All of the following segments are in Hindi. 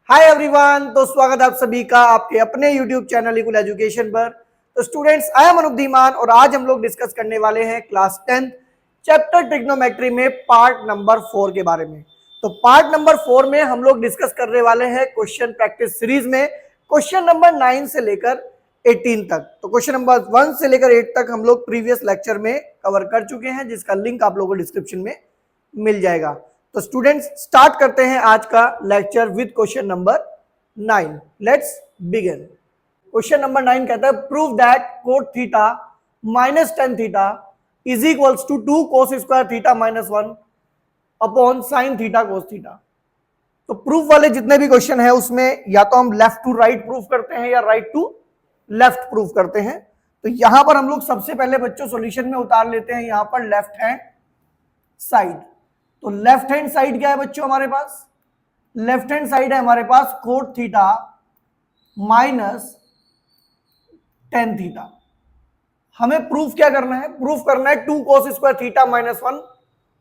हाय एवरीवन, तो स्वागत है आप सभी का आपके अपने YouTube चैनल इकुल एजुकेशन पर। तो स्टूडेंट्स, आई एम अनुद्दीमान और आज हम लोग डिस्कस करने वाले हैं क्लास 10 चैप्टर ट्रिग्नोमेट्री में पार्ट नंबर 4 के बारे में। तो पार्ट नंबर 4 में हम लोग डिस्कस करने वाले हैं क्वेश्चन प्रैक्टिस सीरीज में क्वेश्चन नंबर 9 से लेकर 18 तक। तो क्वेश्चन नंबर 1 से लेकर 8 तक हम लोग प्रीवियस लेक्चर में कवर कर चुके हैं, जिसका लिंक आप लोगों को डिस्क्रिप्शन में मिल जाएगा। तो स्टूडेंट्स, स्टार्ट करते हैं आज का lecture with question number 9। Let's begin. Question number 9 कहता है prove that cot theta minus tan theta is equals to 2 cos square theta minus 1 upon sine theta cos theta. तो प्रूफ वाले जितने भी क्वेश्चन है उसमें या तो हम लेफ्ट टू राइट प्रूफ करते हैं या राइट टू लेफ्ट प्रूफ करते हैं। तो यहां पर हम लोग सबसे पहले बच्चों सॉल्यूशन में उतार लेते हैं यहां पर लेफ्ट हैंड साइड। तो लेफ्ट हैंड साइड क्या है बच्चों हमारे पास? लेफ्ट हैंड साइड है हमारे पास cot theta minus tan theta. हमें प्रूफ क्या करना है? प्रूफ करना है 2 cos square theta minus 1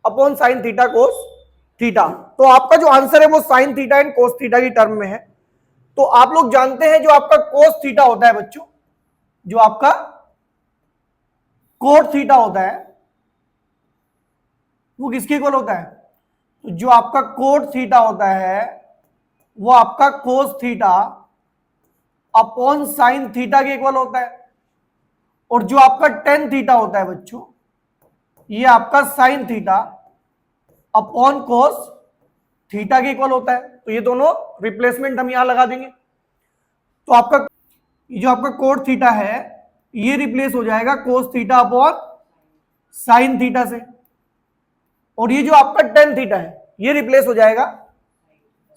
upon sine theta cos theta. तो आपका जो आंसर है वो sine theta and cos theta की टर्म में है। तो आप लोग जानते हैं जो आपका कोस थीटा होता है बच्चों, जो आपका कोट थीटा होता है वो किसके इक्वल होता है? तो जो आपका कोट थीटा होता है वो आपका कोस थीटा अपॉन साइन थीटा के इक्वल होता है, और जो आपका टेन थीटा होता है बच्चों ये आपका sign theta upon cos theta के इक्वल होता है। तो ये दोनों रिप्लेसमेंट हम यहां लगा देंगे। तो आपका जो आपका कोट थीटा है ये रिप्लेस हो जाएगा कोस थीटा अपॉन साइन थीटा से, और ये जो आपका टेन थीटा है ये रिप्लेस हो जाएगा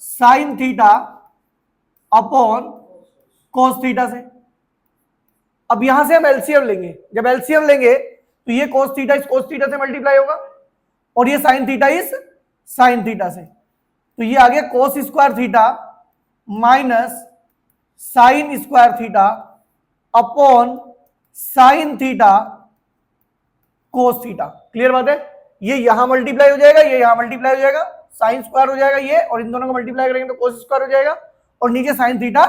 sign theta upon cos theta से। अब यहां से हम एलसीएम लेंगे। जब एलसीएम लेंगे तो ये कोस थीटा इस कोस थीटा से मल्टीप्लाई होगा और ये साइन थीटा इस साइन थीटा से। तो ये आ गया कोस square theta minus sine square theta upon sine theta cos theta. Clear बात है? ये यहां मल्टीप्लाई हो जाएगा, ये यहां मल्टीप्लाई हो जाएगा, साइन स्क्वायर हो जाएगा ये, और इन दोनों को मल्टीप्लाई करेंगे तो कोस स्क्वायर हो जाएगा, और नीचे साइन थीटा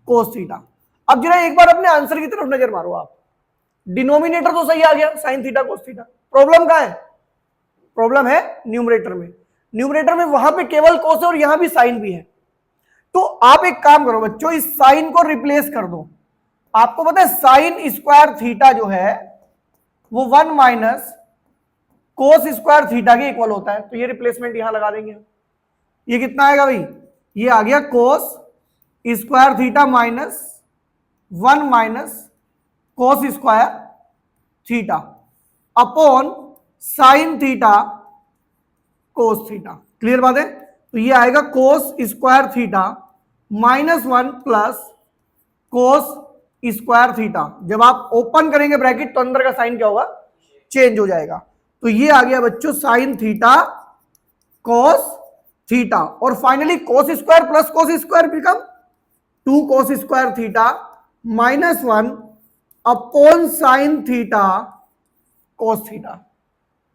कोस थीटा। अब जरा एक बार अपने आंसर की तरफ नजर मारो आप। डिनोमिनेटर तो सही आ गया sign theta cos theta. Problem कहां है? प्रॉब्लम है न्यूमरेटर में। न्यूमरेटर में वहां पे केवल कोस है और यहां भी साइन भी है। तो आप एक काम करो बच्चों, इस साइन को रिप्लेस कर दो। आपको पता है साइन स्क्वायर थीटा जो है वो 1 माइनस कोस स्क्वायर थीटा के इक्वल होता है। तो ये रिप्लेसमेंट यहां लगा देंगे। ये कितना आएगा भाई? ये आ गया कोस square theta minus 1 minus cos square theta upon sine theta cos theta. Clear बात है? तो ये आएगा कोस square theta minus 1 plus cos square theta. जब आप ओपन करेंगे ब्रैकेट तो अंदर का साइन क्या होगा? चेंज हो जाएगा। तो ये आ गया बच्चों साइन थीटा कोस थीटा, और finally cos square plus cos square become 2 cos square theta minus 1 upon sine theta cos theta.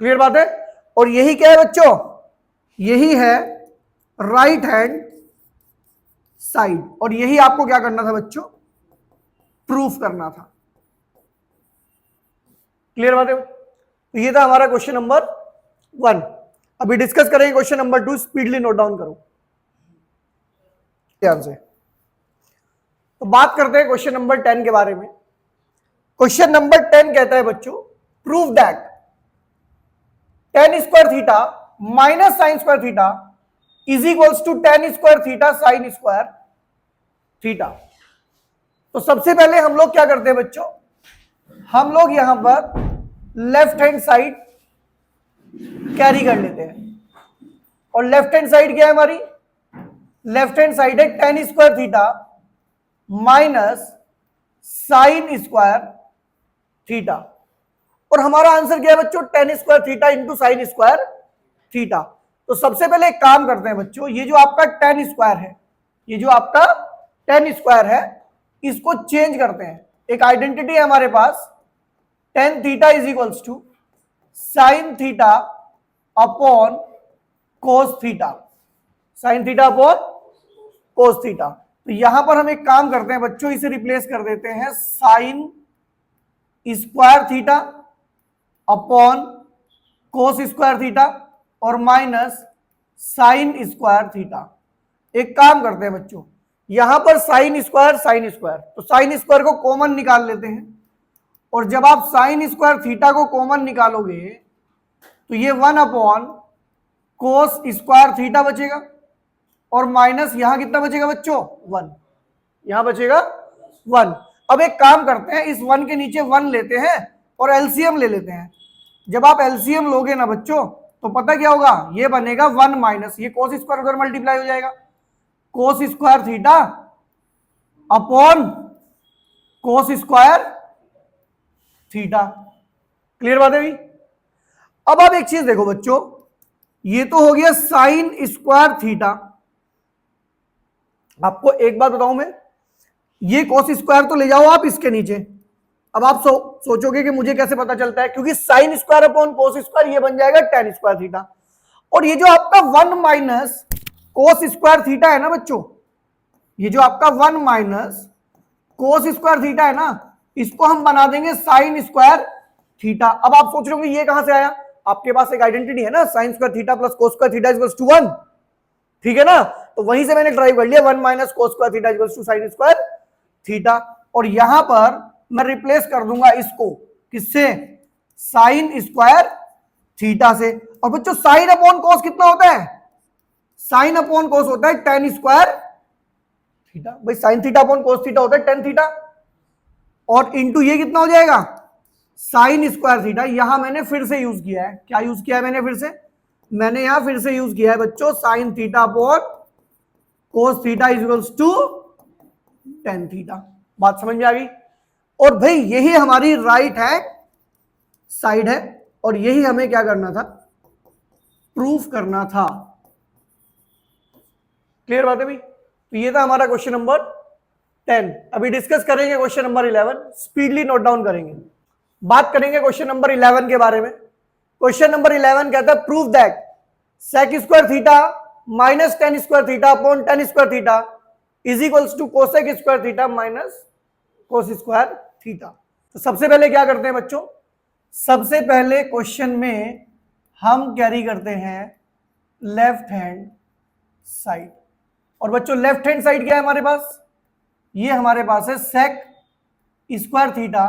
Clear बात है? और यही क्या है बच्चों? यही है राइट हैंड साइड, और यही आपको क्या करना था बच्चों? प्रूफ करना था। क्लियर बात है? तो ये था हमारा क्वेश्चन नंबर 1। अभी डिस्कस करेंगे question number 2। Speedly note down करो ध्यान से। तो बात करते हैं क्वेश्चन नंबर 10 के बारे में। क्वेश्चन नंबर 10 कहता है बच्चों prove that tan square theta minus sine square theta is equals to tan square theta sine square theta. तो सबसे पहले हम लोग क्या करते हैं बच्चों? हम लोग यहां पर लेफ्ट हैंड साइड कैरी कर लेते हैं, और लेफ्ट हैंड साइड क्या है हमारी? लेफ्ट हैंड साइड है ten square theta minus sine square theta, और हमारा आंसर क्या है बच्चों? Ten square theta into sine square theta. तो सबसे पहले एक काम करते हैं बच्चों, ये जो आपका टेन स्क्वायर है, ये जो आपका टेन स्क्वायर है इसको चेंज करते हैं। एक आइडेंटिटी है हमारे पास, tan theta is equals to sine theta upon cos theta, sine theta upon cos theta. तो यहां पर हम एक काम करते हैं बच्चों, इसे रिप्लेस कर देते हैं साइन स्क्वायर थीटा अपॉन कोस स्क्वायर थीटा और माइनस साइन स्क्वायर थीटा। एक काम करते हैं बच्चों, यहां पर साइन स्क्वायर, तो साइन स्क्वायर को कॉमन निकाल लेते हैं, और जब आप साइन स्क्वायर थीटा को कॉमन निकालोगे तो ये 1 अपॉन कोस स्क्वायर थीटा बचेगा, और माइनस यहां कितना बचेगा बच्चों 1, यहां बचेगा 1। अब एक काम करते हैं, इस 1 के नीचे 1 लेते हैं और एलसीएम ले लेते हैं। जब आप एलसीएम लोगे ना बच्चों तो पता क्या होगा, ये बनेगा 1 माइनस ये कोस स्क्वायर उधर मल्टीप्लाई हो जाएगा, कोस स्क्वायर थीटा अपॉन कोस स्क्वायर थीटा। क्लियर बात है भाई? अब आप एक चीज देखो बच्चों, ये तो हो गया साइन स्क्वायर थीटा। आपको एक बात बताऊं मैं, ये कोस स्क्वायर तो ले जाओ आप इसके नीचे। अब आप सोचोगे कि मुझे कैसे पता चलता है, क्योंकि sine square upon cos square ये बन जाएगा टेन स्क्वायर थीटा, और ये जो आपका 1 माइनस कोस स्क्वायर थीटा है ना बच्चों, ये जो आपका 1 माइनस कोस स्क्वायर थीटा है ना, इसको हम बना देंगे साइन स्क्वायर थीटा। अब आप सोच रहे हो कि ये कहां से आया, आपके पास एक आइडेंटिटी है ना, sine square theta plus cos square theta equals to 1, ठीक है ना, तो वहीं से मैंने ड्राइव कर लिया 1 minus cos square theta equals to sine square theta. और यहां पर मैं रिप्लेस कर दूंगा इसको किससे, साइन स्क्वायर थीटा से। और बच्चों साइन अपॉन कोस कितना होता है, साइन अपॉन कोस होता है टेन स्क्वायर थीटा। भाई sign theta upon cos theta होता है टेन थीटा, और इंटू ये कितना हो जाएगा साइन स्क्वायर थीटा। यहां मैंने फिर से यूज किया है, क्या यूज किया है मैंने फिर से, मैंने यहां फिर से यूज किया है बच्चों sine theta upon cos theta equals to tan theta. बात समझ में आ गई? और भाई यही हमारी राइट हैंड साइड है, और यही हमें क्या करना था, प्रूफ करना था। क्लियर बात है भाई? तो ये था हमारा क्वेश्चन नंबर 10। अभी डिस्कस करेंगे question number 11, speedily note down करेंगे। बात करेंगे क्वेश्चन नंबर 11 के बारे में। क्वेश्चन नंबर 11 कहता है proof that sec square theta minus tan square theta upon tan square theta is equals to cosec square theta minus cos square theta. तो सबसे पहले क्या करते हैं बच्चों, सबसे पहले क्वेश्चन में हम कैरी करते हैं लेफ्ट हैंड साइड। और बच्चों लेफ्ट हैंड साइड क्या है हमारे पास, ये हमारे पास है sec square theta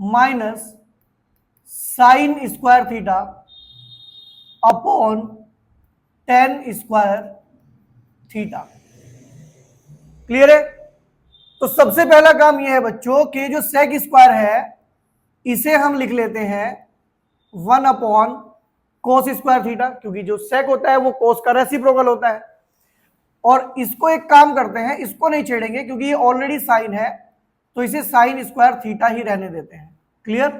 minus sine square theta upon tan square theta. Clear है? तो सबसे पहला काम यह है बच्चों कि जो सेक स्क्वायर है इसे हम लिख लेते हैं 1 अपॉन कोस स्क्वायर थीटा, क्योंकि जो सेक होता है वो कोस का रेसिप्रोकल होता है। और इसको एक काम करते हैं, इसको नहीं छेड़ेंगे क्योंकि ये ऑलरेडी साइन है, तो इसे साइन स्क्वायर थीटा ही रहने देते हैं। क्लियर?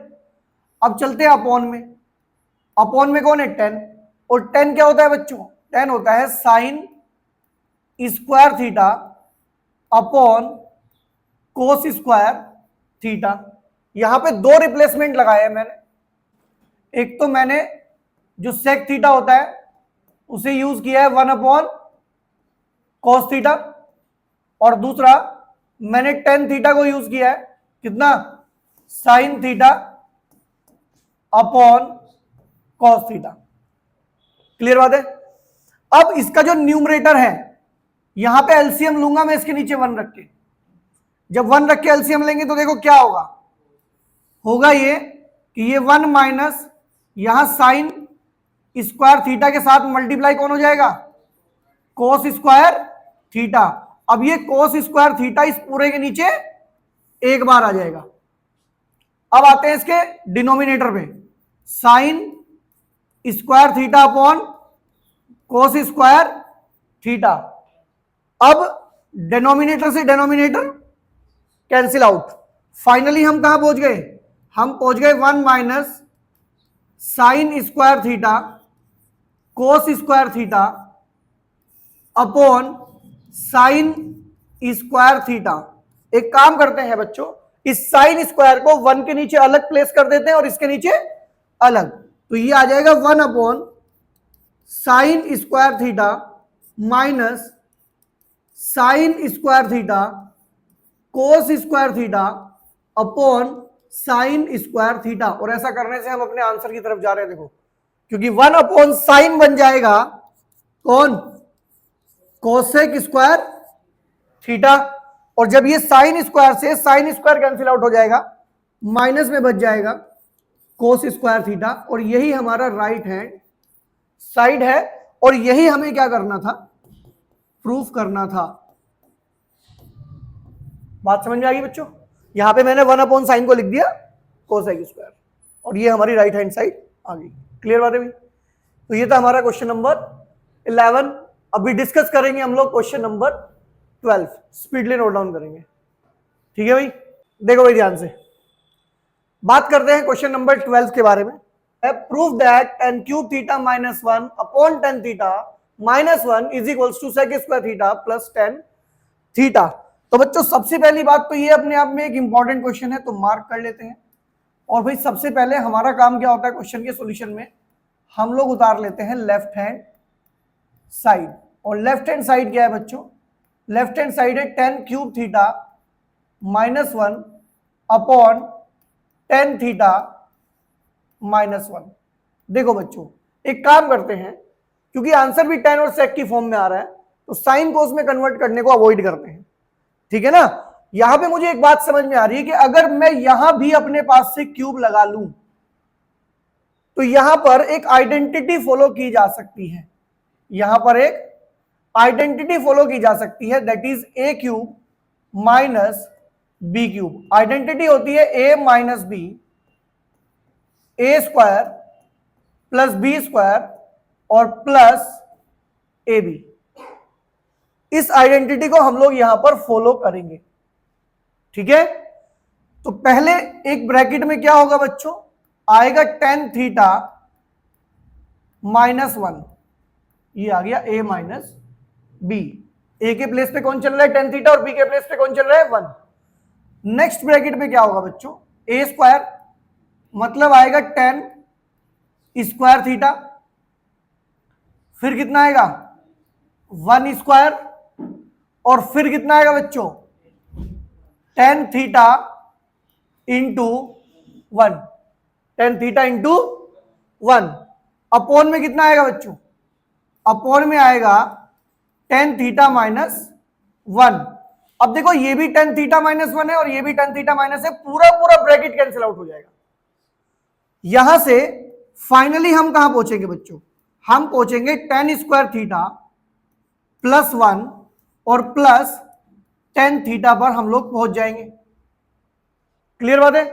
अब चलते हैं अपॉन में। अपॉन में कौन है 10, और 10 क्या होता है बच्चों, 10 होता है साइन स्क्वायर थीटा अपॉन कोस स्क्वायर थीटा। यहां पे दो रिप्लेसमेंट लगाए हैं मैंने, एक तो मैंने जो सेक थीटा होता है उसे यूज किया है 1 अपॉन कोस थीटा, और दूसरा मैंने टेन थीटा को यूज किया है कितना, sign theta upon cos theta. Clear बात है? अब इसका जो न्यूमरेटर है यहां पे एलसीएम लूंगा मैं इसके नीचे 1 रख के। जब 1 रख के एलसीएम लेंगे तो देखो क्या होगा, होगा ये कि ये 1 माइनस यहां साइन स्क्वायर थीटा के साथ मल्टीप्लाई कौन हो जाएगा, कोस स्क्वायर थीटा। अब ये कोस स्क्वायर थीटा इस पूरे के नीचे एक बार आ जाएगा। अब आते हैं इसके डिनोमिनेटर पे, साइन स्क्वायर थीटा अपॉन कोस स्क्वायर थीटा। अब डिनोमिनेटर से डिनोमिनेटर कैंसिल आउट। फाइनली हम कहां पहुंच गए, हम पहुंच गए 1 minus sine square theta cos square theta upon sine square theta. एक काम करते हैं बच्चों, इस साइन स्क्वायर को 1 के नीचे अलग प्लेस कर देते हैं और इसके नीचे अलग, तो ये आ जाएगा 1 upon sign square theta minus sine square theta cos square theta upon sine square theta. और ऐसा करने से हम अपने आंसर की तरफ जा रहे हैं। देखो, क्योंकि 1 अपॉन साइन बन जाएगा कौन, कोसेक स्क्वायर थीटा। और जब ये साइन स्क्वायर से साइन स्क्वायर कैंसिल आउट हो जाएगा, माइनस में बच जाएगा कोस स्क्वायर थीटा। और यही हमारा राइट हैंड साइड है। और यही हमें क्या करना था, प्रूफ करना था। बात समझ में आ गई बच्चों? यहां पे मैंने 1 अपॉन साइन को लिख दिया कोसेक स्क्वायर, और ये हमारी राइट हैंड साइड आ गई। क्लियर बात है भाई? तो ये था हमारा क्वेश्चन नंबर 11। अभी डिस्कस करेंगे हम लोग question number 12। Speedily note down करेंगे, ठीक है भाई? देखो भाई ध्यान से बात करते हैं क्वेश्चन नंबर 12 के बारे में। Prove that tan cube theta minus 1 upon tan theta minus 1 is equals to sec square theta plus tan theta. तो बच्चों सबसे पहली बात तो ये अपने आप में एक इंपॉर्टेंट क्वेश्चन है, तो मार्क कर लेते हैं। और भाई सबसे पहले हमारा काम क्या होता है क्वेश्चन के सॉल्यूशन में, हम लोग उतार लेते हैं लेफ्ट हैंड साइड। और लेफ्ट हैंड साइड क्या है बच्चों? लेफ्ट हैंड साइड है tan cube theta minus 1 upon tan theta minus 1। देखो बच्चों एक काम करते हैं, क्योंकि आंसर भी tan और sec की फॉर्म में आ रहा है, तो साइन कोस में कन्वर्ट करने को अवॉइड करते हैं, ठीक है ना? यहां पे मुझे एक बात समझ में आ रही है कि अगर मैं यहां भी अपने पास से क्यूब लगा लूं तो यहां पर एक आइडेंटिटी फॉलो की जा सकती है। यहां पर एक आइडेंटिटी फॉलो की जा सकती है, that is a cube minus b cube. Identity होती है a minus b, a square plus b square और प्लस ab। इस आइडेंटिटी को हम लोग यहां पर फॉलो करेंगे, ठीक है? तो पहले एक ब्रैकेट में क्या होगा बच्चों, आएगा tan थीटा माइनस 1, ये आ गया a माइनस b। a के प्लेस पे कौन चल रहा है tan थीटा, और b के प्लेस पे कौन चल रहा है 1। नेक्स्ट ब्रैकेट में क्या होगा बच्चों, a स्क्वायर मतलब आएगा tan स्क्वायर थीटा, फिर कितना आएगा 1 स्क्वायर, और फिर कितना आएगा बच्चों tan theta into 1, tan theta into 1। Upon में कितना आएगा बच्चों, अपॉन में आएगा tan थीटा माइनस 1। अब देखो ये भी tan थीटा माइनस 1 है और ये भी tan थीटा माइनस है, पूरा पूरा ब्रैकेट कैंसिल आउट हो जाएगा। यहां से फाइनली हम कहां पहुंचेंगे बच्चों, हम पहुंचेंगे tan स्क्वायर थीटा प्लस 1 और प्लस tan थीटा पर हम लोग पहुंच जाएंगे। क्लियर बात है?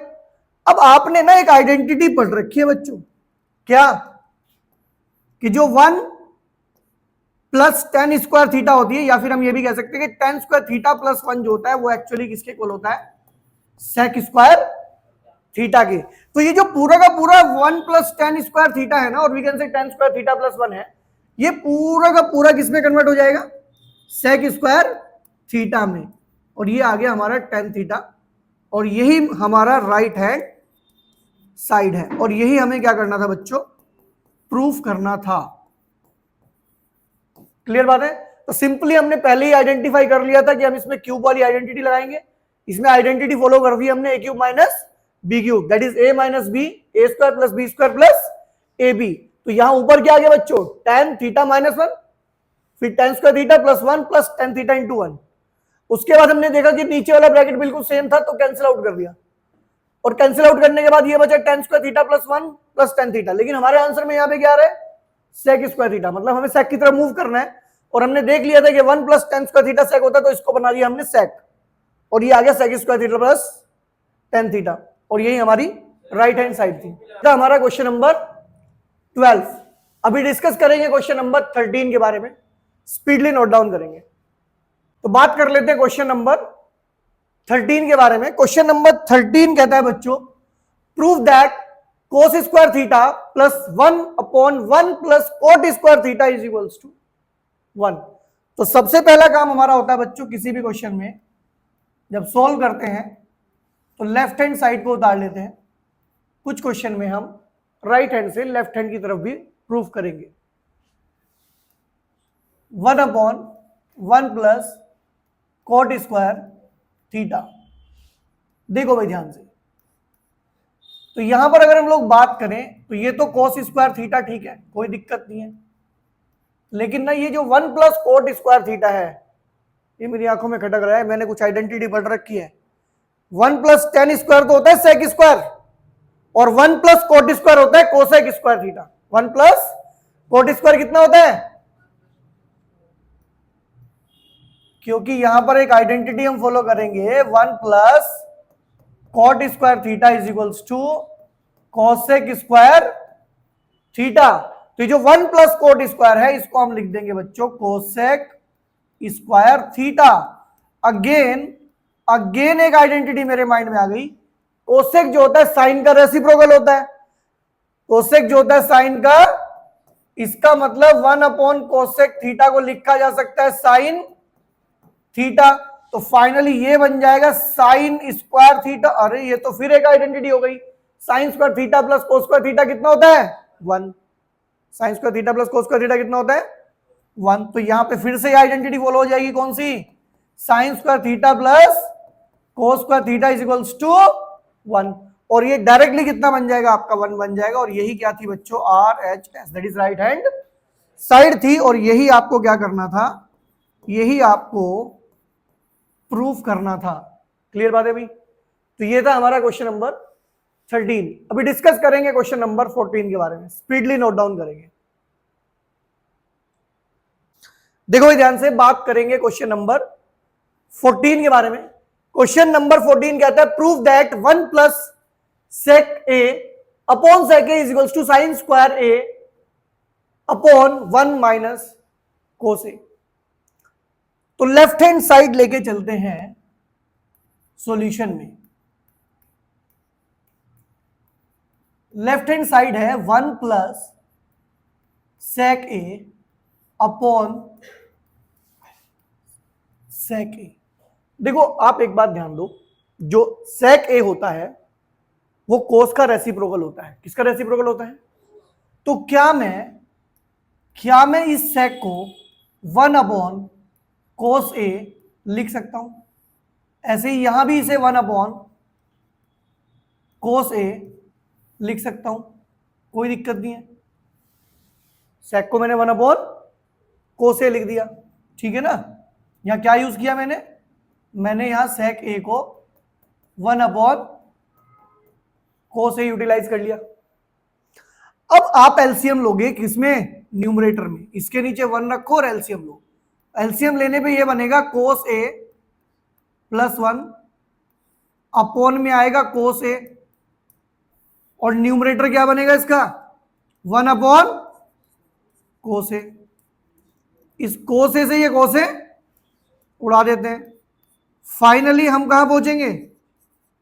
अब आपने ना एक आइडेंटिटी पढ़ रखी है बच्चों, क्या, कि जो 1 प्लस tan स्क्वायर थीटा होती है, या फिर हम ये भी कह सकते हैं कि tan स्क्वायर थीटा प्लस 1 जो होता है वो एक्चुअली किसके इक्वल होता है, sec स्क्वायर थीटा के। तो ये जो पूरा का पूरा 1 प्लस tan स्क्वायर थीटा है ना, और we can say tan square theta plus 1 है, ये पूरा का पूरा किसमें कन्वर्ट हो जाएगा, sec स्क्वायर थीटा में। और ये आ गया हमारा tan थीटा, और यही हमारा राइट हैंड साइड है। और यही हमें क्या करना था बच्चों, प्रूफ करना था। क्लियर बात है? तो सिंपली हमने पहले ही आइडेंटिफाई कर लिया था कि हम इसमें क्यूब वाली आइडेंटिटी लगाएंगे। इसमें आइडेंटिटी फॉलो कर दी हमने, a cube minus b cube, that is a minus b, a square plus b square plus ab। तो यहां ऊपर क्या आ गया बच्चों, tan थीटा माइनस 1, फिर tan square theta plus 1 plus tan theta into 1। उसके बाद हमने देखा कि नीचे वाला ब्रैकेट बिल्कुल सेम था, तो कैंसिल आउट कर दिया, और कैंसिल आउट करने के बाद ये बचा tan square theta plus 1 plus tan theta. लेकिन हमारे आंसर में यहाँ पे क्या आ रहा है, sec स्क्वायर थीटा, मतलब हमें sec की तरफ मूव करना है। और हमने देख लिया था कि 1 plus tan square theta sec होता है, तो इसको बना दिया हमने sec, और ये आ गया sec square theta plus tan theta, और यही हमारी राइट हैंड साइड थी। तो हमारा क्वेश्चन नंबर 12। अभी डिस्कस करेंगे क्वेश्चन नंबर 13 के बारे में, स्पीडली नोट डाउन करेंगे। तो बात कर लेते हैं क्वेश्चन नंबर 13 के बारे में। क्वेश्चन नंबर 13 कहता है बच्चों, prove that cos square theta plus 1 upon 1 plus cot square theta is equals to 1। तो सबसे पहला काम हमारा होता है बच्चों, किसी भी क्वेश्चन में जब सॉल्व करते हैं तो लेफ्ट हैंड साइड को उतार लेते हैं। कुछ क्वेश्चन में हम राइट हैंड से लेफ्ट हैंड की तरफ भी प्रूफ करेंगे। 1 upon 1 plus cot square theta. देखो भाई ध्यान से, तो यहां पर अगर हम लोग बात करें तो ये तो कॉस स्क्वायर थीटा ठीक है, कोई दिक्कत नहीं है, लेकिन ना ये जो 1 प्लस कॉट स्क्वायर थीटा है, ये मेरी आंखों में खटक रहा है, मैंने कुछ आइडेंटिटी पढ़ रखी है। 1 प्लस टेन स्क्वायर तो होता है सेक स्क्वायर, और 1 प्लस कॉट स्क्वायर होता है cosec square theta. 1 plus cot square कितना होता है? क्योंकि यहां पर एक आइडेंटिटी हम फॉलो करेंगे, 1 plus cot square theta is equals to cosec square theta. तो ये जो 1 प्लस कॉट स्क्वायर है इसको हम लिख देंगे बच्चों कोसेक स्क्वायर थीटा। अगेन एक आइडेंटिटी मेरे माइंड में आ गई, कोसेक जो होता है साइन का रेसिप्रोकल होता है। कोसेक जो होता है साइन का, इसका मतलब 1 अपॉन कोसेक थीटा को लिखा जा सकता है साइन थीटा। तो फाइनली ये बन जाएगा साइन स्क्वायर थीटा। अरे ये तो फिर एक आइडेंटिटी हो गई, sign square theta plus cos square theta कितना होता है? 1। Sign square theta plus cos square theta कितना होता है? 1। तो यहां पे फिर से आइडेंटिटी फॉलो हो जाएगी, कौन सी? Sine square theta plus cos square theta is equals to 1। और ये डायरेक्टली कितना बन जाएगा? आपका 1 बन जाएगा। और यही क्या थी बच्चों? RHS, that is right hand side थी। और यही आपको क्या करना था? यही आपको प्रूफ करना था। क्लियर बात है भाई? तो ये था हमारा क्वेश्चन नंबर 13। अभी डिस्कस करेंगे क्वेश्चन नंबर 14 के बारे में, स्पीडली नोट डाउन करेंगे। देखो भाई ध्यान से, बात करेंगे क्वेश्चन नंबर 14 के बारे में। क्वेश्चन नंबर 14 कहता है prove that 1 plus sec A upon sec A is equals to sine square A upon 1 minus cos A. तो लेफ्ट हैंड साइड लेके चलते हैं सॉल्यूशन में। लेफ्ट हैंड साइड है 1 plus sec A upon sec ए। देखो आप एक बात ध्यान दो, जो सेक ए होता है वो कोस का रेसिप्रोकल होता है। किसका रेसिप्रोकल होता है? तो क्या मैं इस सेक को 1 अपॉन कोस ए लिख सकता हूं? ऐसे ही यहां भी इसे 1 अपॉन कोस ए लिख सकता हूं, कोई दिक्कत नहीं है। सेक को मैंने 1 अपॉन कोस ए लिख दिया, ठीक है ना। यहां क्या यूज किया मैंने यहां सेक ए को 1 अपॉन कोस ए यूटिलाइज कर लिया। अब आप एलसीएम लोगे किसमें? न्यूमरेटर में। इसके नीचे 1 रखो और एलसीएम लो। एलसीएम लेने पे ये बनेगा कोस ए प्लस 1 अपॉन में आएगा कोस ए, और न्यूमरेटर क्या बनेगा इसका? 1 अपॉन कोस ए। इस कोस ए से ये कोस ए उड़ा देते हैं। फाइनली हम कहां पहुंचेंगे?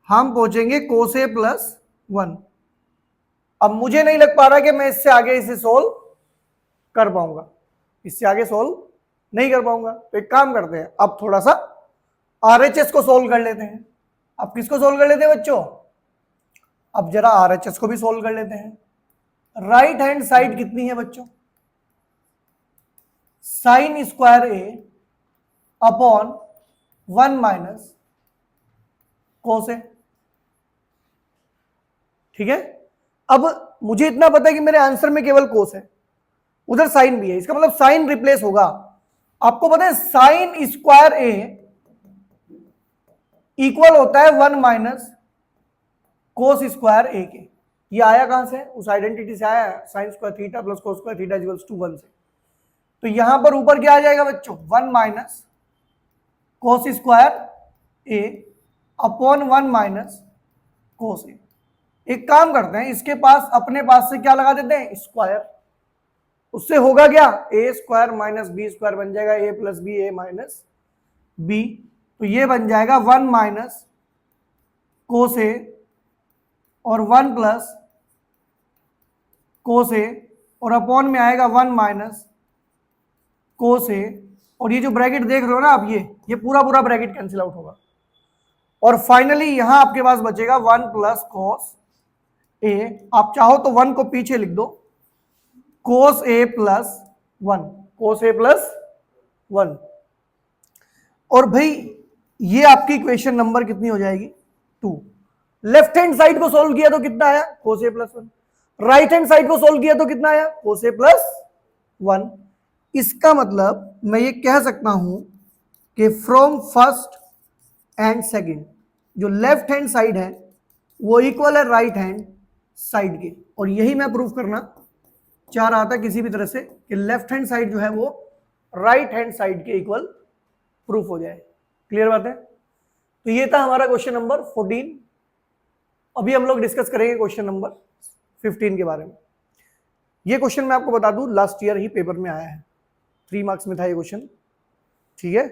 हम पहुंचेंगे कोस ए प्लस 1। अब मुझे नहीं लग पा रहा कि मैं इससे आगे इसे सोल्व कर पाऊंगा, इससे आगे सोल्व नहीं कर पाऊंगा। तो एक काम करते हैं, अब थोड़ा सा आरएचएस को सोल्व कर लेते हैं। अब किसको सोल्व कर लेते हैं बच्चों? अब जरा आरएचएस को भी सोल्व कर लेते हैं। राइट हैंड साइड कितनी है बच्चों? Sign square A upon 1 minus cos ए, ठीक है। अब मुझे इतना पता है कि मेरे आंसर में केवल कोस है, उधर साइन भी है, इसका मतलब साइन रिप्लेस होगा। आपको पता है साइन स्क्वायर ए इक्वल होता है 1 माइनस कोस स्क्वायर ए के। ये आया कहां से? उस आइडेंटिटी से आया, sine square theta plus cos square theta equals to 1 से। तो यहां पर ऊपर क्या आ जाएगा बच्चों? 1 minus cos square A upon 1 minus cos ए। एक काम करते हैं, इसके पास अपने पास से क्या लगा देते हैं? स्क्वायर। उससे होगा क्या? ए स्क्वायर माइनस बी स्क्वायर बन जाएगा, ए प्लस बी ए माइनस बी। तो ये बन जाएगा 1 माइनस कोस ए और 1 प्लस कोस ए, और अपॉन में आएगा 1 माइनस कोस ए। और ये जो ब्रैकेट देख रहे हो ना आप, ये पूरा ब्रैकेट कैंसिल आउट होगा। और फाइनली यहां आपके पास बचेगा 1 प्लस कोस ए। आप चाहो तो 1 को पीछे लिख दो, कोस ए प्लस 1, कोस ए प्लस 1। और भाई ये आपकी इक्वेशन नंबर कितनी हो जाएगी 2। लेफ्ट हैंड साइड को सोल्व किया तो कितना आया cos a + 1, right hand side को सोल्व किया तो कितना आया cos a + 1। इसका मतलब मैं ये कह सकता हूं कि फ्रॉम फर्स्ट एंड सेकंड जो लेफ्ट हैंड साइड है वो इक्वल है राइट हैंड साइड के, और यही मैं प्रूफ करना चाह रहा था किसी भी तरह से कि लेफ्ट हैंड साइड जो है वो राइट हैंड साइड के इक्वल प्रूफ हो जाए। क्लियर बात है? तो ये था हमारा क्वेश्चन नंबर 14। अभी हम लोग डिस्कस करेंगे क्वेश्चन नंबर 15 के बारे में। ये क्वेश्चन मैं आपको बता दूं लास्ट ईयर ही पेपर में आया है, 3 मार्क्स में था ये क्वेश्चन, ठीक है?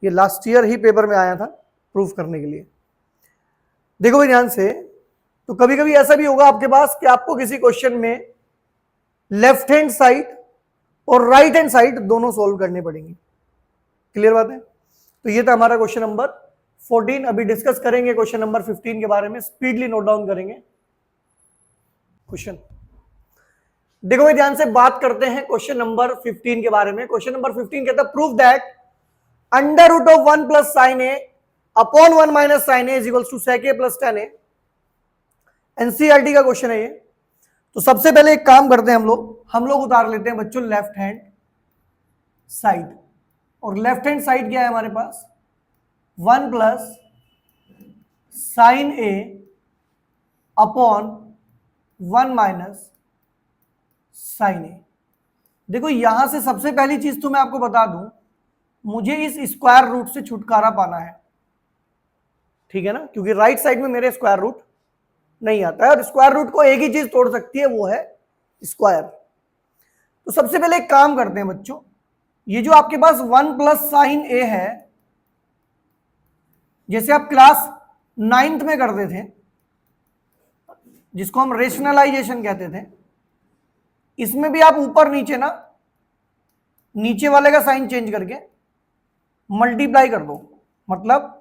ये लास्ट ईयर ही पेपर में आया था प्रूफ करने के लिए। देखो भाई ध्यान से, तो कभी कभी ऐसा भी होगा आपके पास कि आपको किसी क्वेश्चन में लेफ्ट हैंड साइड और राइट हैंड साइड दोनों सोल्व करने पड़ेंगे। क्लियर बात है? तो ये था हमारा क्वेश्चन नंबर 14। अभी डिस्कस करेंगे क्वेश्चन नंबर 15 के बारे में, स्पीडली नोट डाउन करेंगे क्वेश्चन। देखो भाई ध्यान से बात करते हैं क्वेश्चन नंबर 15 के बारे में। क्वेश्चन नंबर 15 कहता है prove that under root of 1 + sin a upon 1 - sin a is equals to sec a + tan a। NCERT का क्वेश्चन है ये। तो सबसे पहले एक काम करते हैं हम लोग उतार लेते हैं बच्चों लेफ्ट हैंड साइड, और लेफ्ट हैंड साइड क्या है हमारे पास 1 + sin a upon 1 - sin a। देखो यहां से सबसे पहली चीज तो मैं आपको बता दूं, मुझे इस स्क्वायर रूट से छुटकारा पाना है, ठीक है ना? क्योंकि राइट साइड में मेरे स्क्वायर रूट नहीं आता है, और स्क्वायर रूट को एक ही चीज तोड़ सकती है, वो है स्क्वायर। तो सबसे पहले एक काम करते हैं बच्चों, ये जो आपके पास 1 + sin a है, जैसे आप क्लास 9th में करते थे, जिसको हम रेशनलाइजेशन कहते थे, इसमें भी आप ऊपर नीचे ना, नीचे वाले का साइन चेंज करके मल्टीप्लाई कर दो, मतलब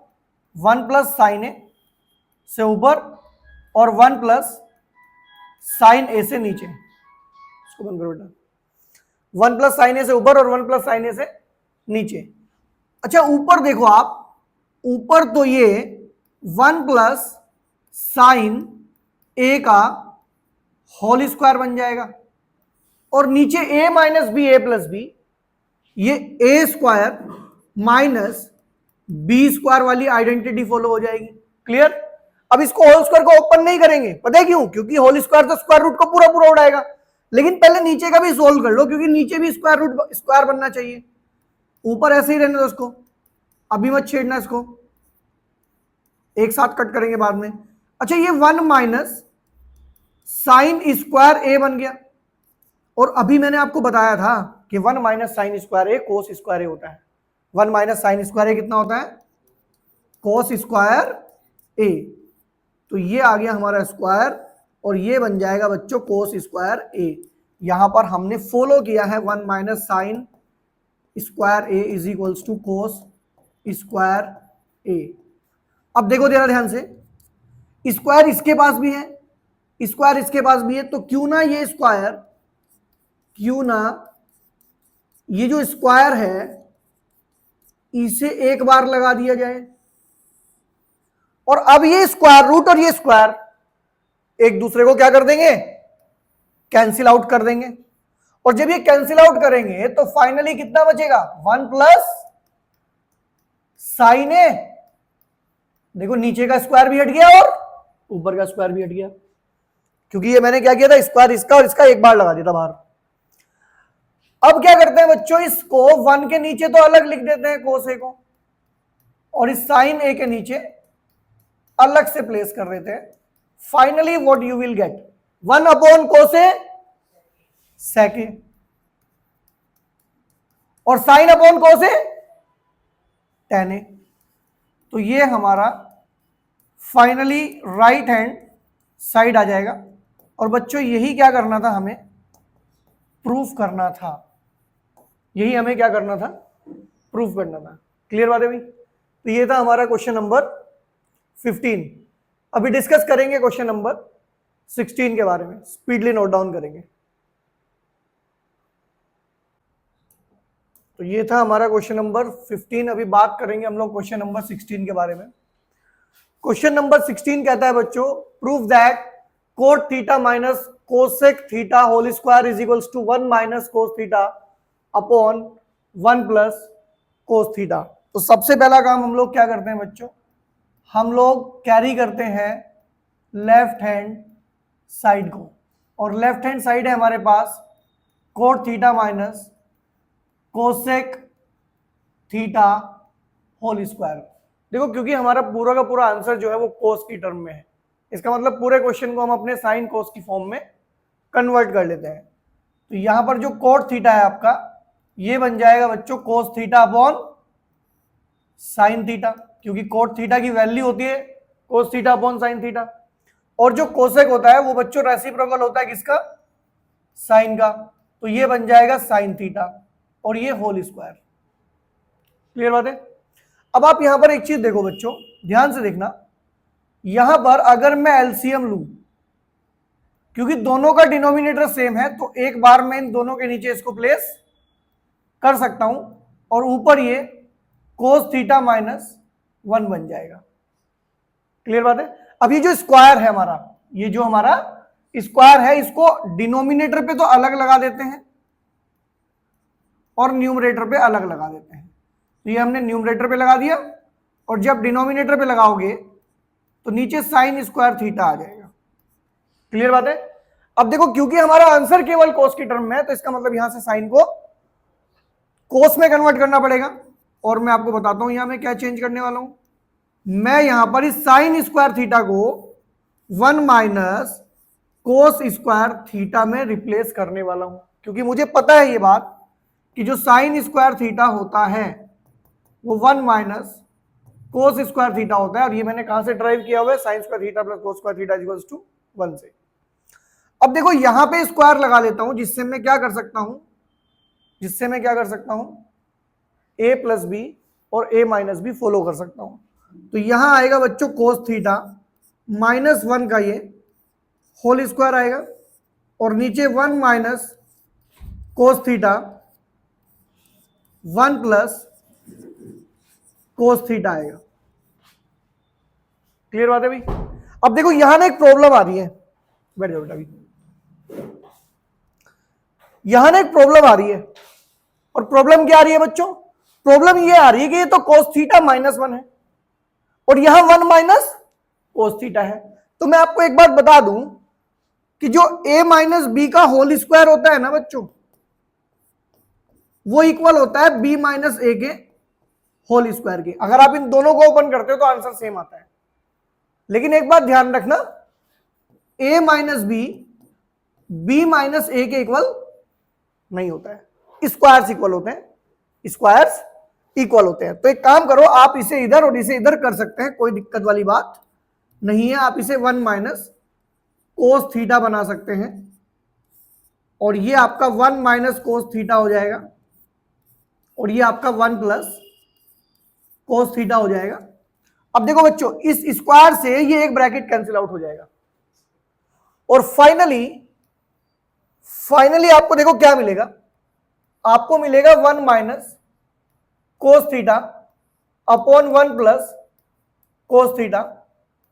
1 + sin a से ऊपर और 1 + sin a से नीचे। इसको बंद करो बेटा। 1 + sin a से ऊपर और 1 + sin a से नीचे। अच्छा ऊपर देखो आप, ऊपर तो ये 1 + sin a का होल स्क्वायर बन जाएगा, और नीचे a - b a + b, ये a square minus B square वाली आइडेंटिटी फॉलो हो जाएगी। क्लियर? अब इसको होल स्क्वायर को ओपन नहीं करेंगे, पता है क्यों? क्योंकि होल स्क्वायर तो स्क्वायर रूट को पूरा पूरा उड़ाएगा। लेकिन पहले नीचे का भी सोल्व कर लो, क्योंकि नीचे भी स्क्वायर रूट स्क्वायर बनना चाहिए। ऊपर ऐसे ही रहने दो इसको, अभी मत छेड़ना इसको, एक साथ कट करेंगे बाद में। अच्छा ये 1 - sin स्क्वायर a बन गया, और अभी मैंने आपको बताया था कि 1 - sin square a cos square a होता है। 1 - sin स्क्वायर a कितना होता है? cos square a। तो ये आ गया हमारा स्क्वायर, और ये बन जाएगा बच्चों cos स्क्वायर a। यहां पर हमने फॉलो किया है 1 - sin square a is equals to cos square a। अब देखो जरा ध्यान से, स्क्वायर इसके पास भी है, स्क्वायर इसके पास भी है, तो क्यों ना ये स्क्वायर, क्यों ना ये जो स्क्वायर है इसे एक बार लगा दिया जाए, और अब ये स्क्वायर रूट और ये स्क्वायर एक दूसरे को क्या कर देंगे? कैंसिल आउट कर देंगे। और जब ये कैंसिल आउट करेंगे तो फाइनली कितना बचेगा? 1 + sin a। देखो नीचे का स्क्वायर भी हट गया और ऊपर का स्क्वायर भी हट गया, क्योंकि ये मैंने क्या किया था, स्क्वायर इसका और इसका एक बार लगा दिया था बाहर। अब क्या करते हैं बच्चों, इसको 1 के नीचे तो अलग लिख देते हैं cos a को, और इस sin a के नीचे अलग से प्लेस कर देते हैं। Finally what you will get 1/cos a sec a, और sin/cos a tan a। तो ये हमारा फाइनली राइट हैंड साइड आ जाएगा। और बच्चों यही क्या करना था, हमें प्रूफ करना था, यही हमें क्या करना था, प्रूफ करना था। क्लियर बात है भाई? तो ये था हमारा क्वेश्चन नंबर 15। अभी डिस्कस करेंगे क्वेश्चन नंबर 16 के बारे में, स्पीडली नोट डाउन करेंगे। तो ये था हमारा क्वेश्चन नंबर 15। अभी बात करेंगे हम लोग क्वेश्चन नंबर 16 के बारे में। क्वेश्चन नंबर 16 कहता है बच्चों, prove that cot theta minus cosec theta whole square is equals to 1 minus cos theta upon 1 plus cos theta. तो सबसे पहला काम हम लोग क्या करते हैं बच्चों, हम लोग कैरी करते हैं लेफ्ट हैंड साइड को, और लेफ्ट हैंड साइड है हमारे पास cot theta minus cosec theta whole square. देखो क्योंकि हमारा पूरा का पूरा आंसर जो है वो कोस की टर्म में है, इसका मतलब पूरे क्वेश्चन को हम अपने साइन कोस की फॉर्म में कन्वर्ट कर लेते हैं। तो यहां पर जो कोट थीटा है आपका, ये बन जाएगा बच्चों कोस थीटा अपॉन साइन थीटा, क्योंकि कोट थीटा की वैल्यू होती है कोस थीटा अपॉन साइन थीटा। और जो कोसेक होता है वो बच्चों रेसिप्रोकल होता है किसका, साइन का। तो ये बन जाएगा साइन थीटा और ये होल स्क्वायर। क्लियर बात है। अब आप यहां पर एक चीज देखो बच्चों, ध्यान से देखना, यहां पर अगर मैं एलसीएम लूं, क्योंकि दोनों का डिनोमिनेटर सेम है, तो एक बार मैं इन दोनों के नीचे इसको प्लेस कर सकता हूं और ऊपर ये कोस थीटा माइनस 1 बन जाएगा। क्लियर बात है। अब ये जो स्क्वायर है हमारा, ये जो हमारा स्क्वायर है, इसको डिनोमिनेटर पे तो अलग लगा देते हैं और न्यूमरेटर पे अलग लगा देते हैं। तो ये हमने न्यूमरेटर पे लगा दिया, और जब डिनोमिनेटर पे लगाओगे तो नीचे साइन स्क्वायर थीटा आ जाएगा। क्लियर बात है। अब देखो क्योंकि हमारा आंसर केवल कोस की टर्म में है, तो इसका मतलब यहां से साइन को कोस में कन्वर्ट करना पड़ेगा। और मैं आपको बताता हूं यहां मैं क्या चेंज करने वाला हूं। मैं यहां पर इस साइन स्क्वायर थीटा को 1 माइनस कोस स्क्वायर थीटा में रिप्लेस करने वाला हूं, क्योंकि मुझे पता है ये बात कि जो साइन स्क्वायर थीटा होता है वो 1 माइनस कोस स्क्वायर थीटा होता है। और ये मैंने कहां से ड्राइव किया हुआ है, sine square theta plus cos square theta equals to 1 से। अब देखो यहां पे स्क्वायर लगा लेता हूं, जिससे मैं क्या कर सकता हूं, ए प्लस बी और ए माइनस बी फॉलो कर सकता हूं। तो यहां आएगा बच्चों कोस थीटा माइनस 1 का ये होल स्क्वायर आएगा, और नीचे 1 minus cos theta 1 plus cos theta आएगा। क्लियर बात है भाई। अब देखो यहां ना एक प्रॉब्लम आ रही है, बैठ जाओ बेटा अभी। यहां ना एक प्रॉब्लम आ रही है, और प्रॉब्लम क्या आ रही है बच्चों, प्रॉब्लम ये आ रही है कि ये तो कोस थीटा माइनस 1 है और यहां 1 माइनस कोस थीटा है। तो मैं आपको एक बात बता दूं कि जो a माइनस बी का होल स्क्वायर होता है ना बच्चों, वो इक्वल होता है b माइनस ए के होल स्क्वायर के। अगर आप इन दोनों को ओपन करते हो तो आंसर सेम आता है, लेकिन एक बात ध्यान रखना, a माइनस बी माइनस ए के इक्वल नहीं होता है। स्क्वायर्स इक्वल होते हैं, स्क्वायर्स इक्वल होते हैं। तो एक काम करो, आप इसे इधर और इसे इधर कर सकते हैं, कोई दिक्कत वाली बात नहीं है। आप इसे 1 माइनस कोस थीटा बना सकते हैं, और ये आपका 1 माइनस कोस थीटा हो जाएगा, और ये आपका 1 प्लस कोस थीटा हो जाएगा। अब देखो बच्चों, इस स्क्वायर से ये एक ब्रैकेट कैंसिल आउट हो जाएगा, और फाइनली आपको देखो क्या मिलेगा, आपको मिलेगा 1 minus cos theta upon 1 plus cos theta,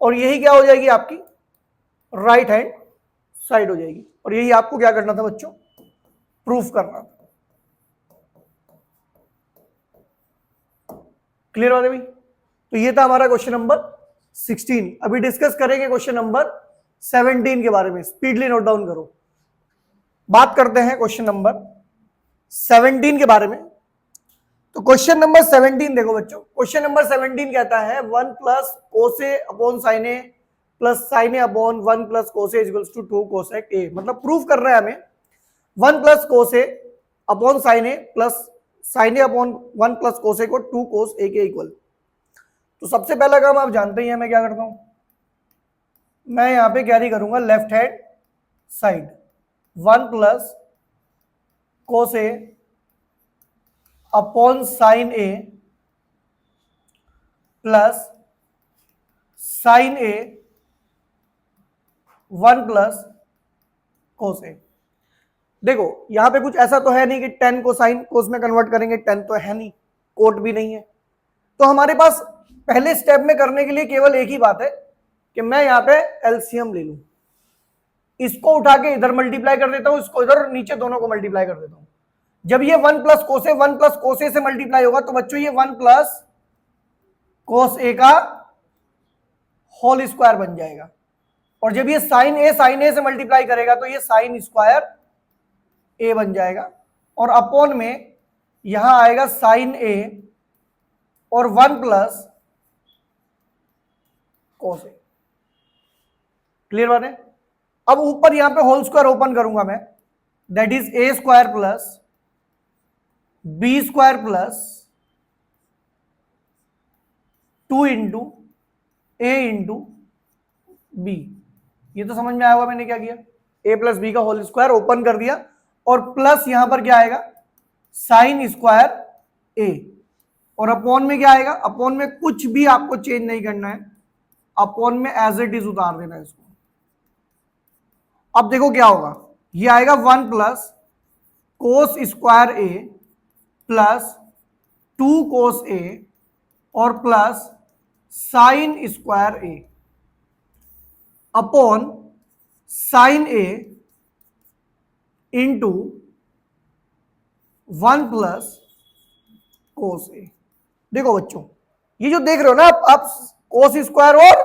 और यही क्या हो जाएगी आपकी राइट हैंड साइड हो जाएगी। और यही आपको क्या करना था बच्चों, प्रूफ करना था। क्लियर हो भाई। तो ये था हमारा क्वेश्चन नंबर 16। अभी डिस्कस करेंगे क्वेश्चन नंबर 17 के बारे में। स्पीडली नोट डाउन करो। बात करते हैं क्वेश्चन नंबर 17 के बारे में। तो क्वेश्चन नंबर 17 देखो बच्चों, क्वेश्चन नंबर 17 कहता है 1 प्लस कोसे upon sine A plus sine A upon 1 plus कोसे इक्वल्स टू 2 कोसेक ए। मतलब प्रूफ कर रहा है हमें 1 प्लस कोसे upon sine A plus sine A upon 1 plus कोसे को 2 कोस ए के इक्वल। तो सबसे पहला काम आप जानते ही हैं, मैं क्या करता हूं, मैं यहां पे कैरी करूंगा left hand side 1 plus cos A upon sine A plus sine A 1 plus cos A. देखो यहां पे कुछ ऐसा तो है नहीं कि टेन को साइन कोस में कन्वर्ट करेंगे, टेन तो है नहीं, कोट भी नहीं है, तो हमारे पास पहले स्टेप में करने के लिए केवल एक ही बात है कि मैं यहां पे एलसीएम ले लूं, इसको उठा के इधर मल्टीप्लाई कर देता हूं, इसको इधर, नीचे दोनों को मल्टीप्लाई कर देता हूं। जब ये 1 प्लस कोसे 1 प्लस कोसे से मल्टीप्लाई होगा तो बच्चों ये 1 प्लस कोस ए का होल स्क्वायर बन जाएगा, और जब ये साइन ए से मल्टीप्लाई करेगा तो ये साइन स्क्वायर ए बन जाएगा, और अपॉन में यहां आएगा साइन ए और 1 प्लस कोस ए। क्लियर बात है? अब ऊपर यहां पे होल स्क्वायर ओपन करूंगा मैं, that is A square plus B square plus 2 into A into B. ये तो समझ में आया होगा मैंने क्या किया, ए प्लस बी का होल स्क्वायर ओपन कर दिया, और प्लस यहां पर क्या आएगा साइन स्क्वायर ए, और अपॉन में क्या आएगा, अपॉन में कुछ भी आपको चेंज नहीं करना है, अपॉन में एज इट इज उतार देना है इसको। अब देखो क्या होगा, ये आएगा 1 plus cos square A plus 2 कोस ए और plus sign square A upon sine A into 1 plus cos A. देखो बच्चों, ये जो देख रहे हो ना आप कोस स्क्वायर और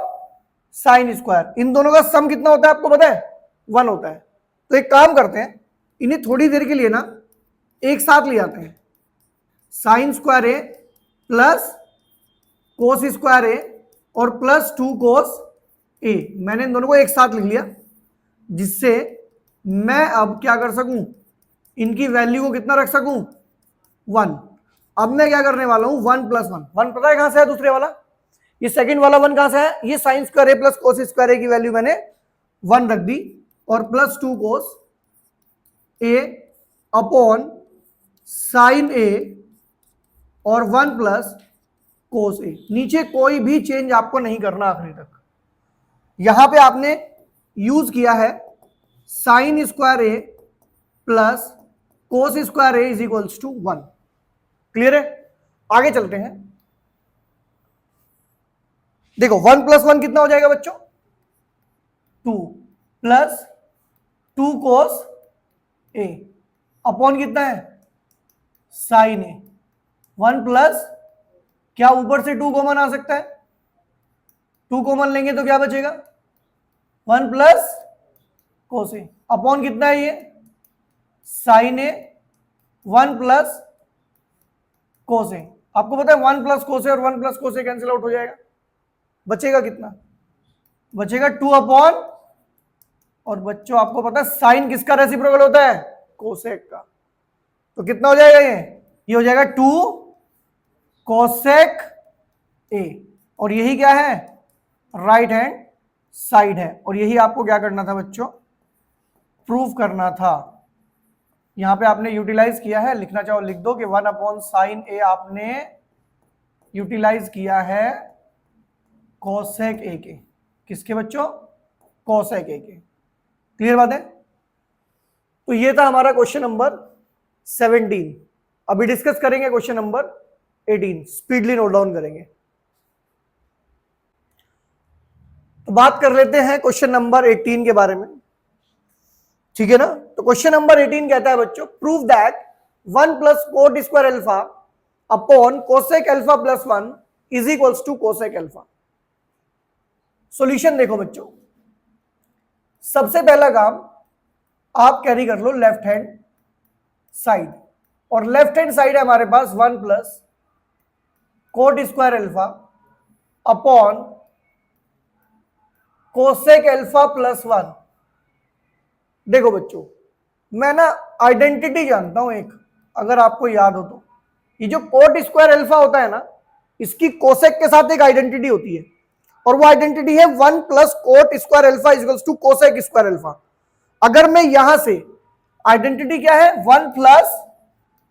साइन स्क्वायर, इन दोनों का सम कितना होता है आपको पता है, 1 होता है। तो एक काम करते हैं, इन्हें थोड़ी देर के लिए ना एक साथ ले आते हैं, sign square A plus cos square ए और प्लस 2 कोस ए, मैंने इन दोनों को एक साथ लिख लिया, जिससे मैं अब क्या कर सकूं, इनकी वैल्यू को कितना रख सकूं 1। अब मैं क्या करने वाला हूं 1 प्लस 1, 1 पता है कहां से है दूसरे वाला, ये सेकंड वाला 1 कहां से है, ये sign square A plus cos square ए की वैल्यू मैंने 1 रख दी, और plus 2 cos A upon sine ए और 1 प्लस कोस ए। नीचे कोई भी चेंज आपको नहीं करना आखिरी तक। यहां पे आपने यूज किया है sine square A plus cos square A is equals to 1। Clear है? आगे चलते हैं। देखो 1 प्लस 1 कितना हो जाएगा बच्चों, 2 प्लस 2 कोस ए अपॉन कितना है साइन ए, 1 प्लस, क्या ऊपर से 2 कॉमन आ सकता है, 2 कॉमन लेंगे तो क्या बचेगा 1 प्लस कोस ए अपॉन कितना है ये साइन ए 1 प्लस कोस ए। आपको पता है 1 प्लस कोस ए और 1 प्लस कोस ए कैंसिल आउट हो जाएगा, बचेगा कितना, बचेगा 2 अपॉन, और बच्चों आपको पता है साइन किसका रेसिप्रोकल होता है, कोसेक का, तो कितना हो जाएगा ये हो जाएगा 2 कोसेक ए, और यही क्या है राइट हैंड साइड है, और यही आपको क्या करना था बच्चों, प्रूफ करना था। यहां पे आपने यूटिलाइज किया है, लिखना चाहो लिख दो कि 1 अपॉन साइन ए आपने यूटिलाइज किया है कोसेक ए के, किसके बच्चों, कोसेक ए के। क्लियर बात है? तो ये था हमारा क्वेश्चन नंबर 17। अभी डिस्कस करेंगे question number 18, speedily note down करेंगे। तो बात कर लेते हैं क्वेश्चन नंबर 18 के बारे में, ठीक है ना। तो क्वेश्चन नंबर 18 कहता है बच्चों, prove that 1 plus cot square alpha upon cosec alpha plus 1 is equals to cosec alpha. Solution देखो बच्चों, सबसे पहला काम आप कैरी कर लो लेफ्ट हैंड साइड, और लेफ्ट हैंड साइड है हमारे पास 1 plus cot square alpha upon cosec alpha plus 1। देखो बच्चों, मैं ना आइडेंटिटी जानता हूं एक, अगर आपको याद हो तो, ये जो कोट स्क्वायर अल्फा होता है ना, इसकी कोसेक के साथ एक आइडेंटिटी होती है, और वो आइडेंटिटी है 1 plus cot square alpha equals to cosec square alpha. अगर मैं यहां से आइडेंटिटी क्या है 1 प्लस,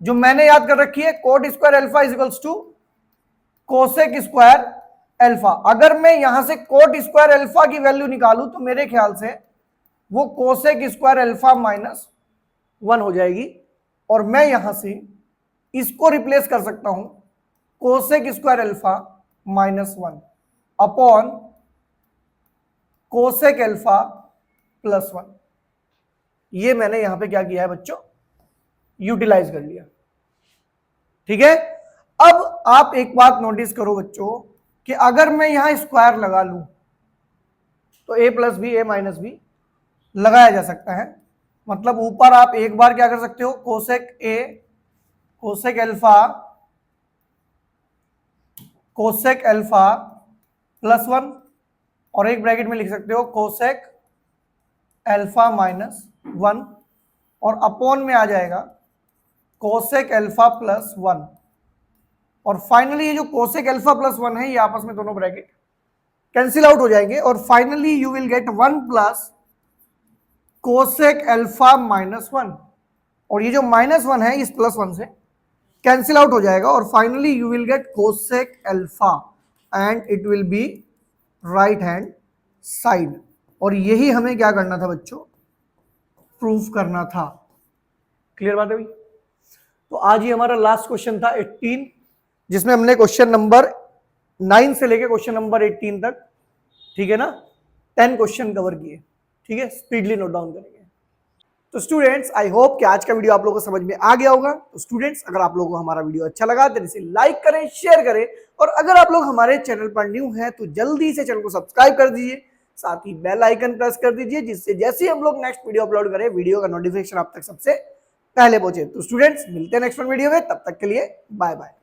जो मैंने याद कर रखी है cot square alpha equals to cosec square alpha, अगर मैं यहां से कोट स्क्वायर अल्फा की वैल्यू निकालूं तो मेरे ख्याल से वो कोसेक स्क्वायर अल्फा माइनस 1 हो जाएगी। और मैं यहां से इसको रिप्लेस कर सकता हूं cosec square alpha -1 upon cosec alpha +1। ये मैंने यहां पे क्या किया है बच्चों, यूटिलाइज कर लिया। ठीक है, अब आप एक बात नोटिस करो बच्चों कि अगर मैं यहां स्क्वायर लगा लूं तो a plus B a minus B लगाया जा सकता है। मतलब ऊपर आप एक बार क्या कर सकते हो, कोसेक अल्फा +1 और एक ब्रैकेट में लिख सकते हो कोसेक अल्फा -1 और अपॉन में आ जाएगा कोसेक अल्फा +1। और फाइनली ये जो कोसेक अल्फा +1 है ये आपस में दोनों ब्रैकेट कैंसिल आउट हो जाएंगे और finally you will get 1 plus cosec alpha -1 और ये जो -1 है इस +1 से कैंसिल आउट हो जाएगा और finally you will get cosec alpha and it will be right hand side. और यही हमें क्या करना था बच्चों, प्रूफ करना था। क्लियर बात है भाई? तो आज ही हमारा लास्ट क्वेश्चन था 18, जिसमें हमने क्वेश्चन नंबर 9 से लेके क्वेश्चन नंबर 18 तक, ठीक है ना, 10 क्वेश्चन कवर किए। ठीक है, स्पीडली नोट डाउन करेंगे। तो स्टूडेंट्स आई होप कि आज का वीडियो आप लोगों को समझ में आ गया होगा। तो स्टूडेंट्स अगर आप लोगों को हमारा वीडियो अच्छा लगा तो इसे लाइक करें, शेयर करें और अगर आप लोग हमारे चैनल पर न्यू हैं तो जल्दी से चैनल को सब्सक्राइब कर दीजिए, साथ ही बेल आइकन प्रेस कर दीजिए, जिससे जैसे ही हम लोग नेक्स्ट वीडियो अपलोड करें वीडियो का नोटिफिकेशन आप तक सबसे पहले पहुंचे। तो स्टूडेंट्स मिलते हैं नेक्स्ट वीडियो में, तब तक के लिए बाय बाय।